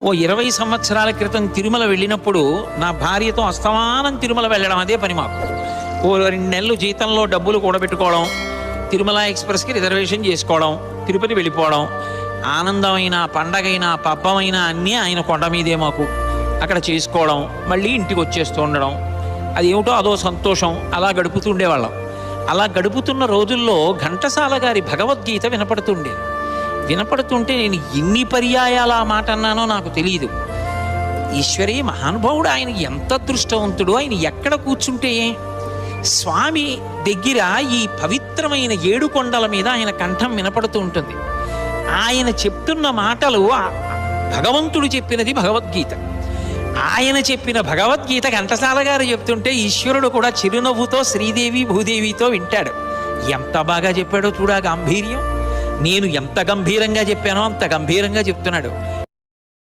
ఓ 20 సంవత్సరాల క్రితం తిరుమల వెళ్ళినప్పుడు నా భార్యతో అస్తమానం తిరుమల వెళ్ళడం అదే పని మాకు. ఓ 2 నెలలు జీతంలో డబ్బులు కూడబెట్టుకోవడం, తిరుమల ఎక్స్ప్రెస్కి రిజర్వేషన్ చేసుకోవడం, తిరుపతి వెళ్ళిపోవడం, ఆనందమైన పండగైన పబ్బమైన అన్నీ ఆయన కొండ మీదే మాకు అక్కడ చేసుకోవడం, మళ్ళీ ఇంటికి వచ్చేస్తూ ఉండడం, అది ఏమిటో అదో సంతోషం. అలా గడుపుతుండేవాళ్ళం. అలా గడుపుతున్న రోజుల్లో ఘంటసాల గారి భగవద్గీత వినపడుతుంటే నేను ఎన్ని పర్యాయాలు ఆ మాట అన్నానో నాకు తెలియదు. ఈశ్వరీ మహానుభావుడు, ఆయన ఎంత అదృష్టవంతుడు. ఆయన ఎక్కడ కూర్చుంటే స్వామి దగ్గర ఈ పవిత్రమైన 7 కొండల మీద ఆయన కంఠం వినపడుతూ ఉంటుంది. ఆయన చెప్తున్న మాటలు భగవంతుడు చెప్పినది భగవద్గీత. ఆయన చెప్పిన భగవద్గీత ఘంటసాల గారు చెప్తుంటే ఈశ్వరుడు కూడా చిరునవ్వుతో శ్రీదేవి భూదేవితో వింటాడు. ఎంత బాగా చెప్పాడో చూడా గాంభీర్యం. నేను ఎంత గంభీరంగా చెప్పానో అంత గంభీరంగా చెప్తున్నాడు.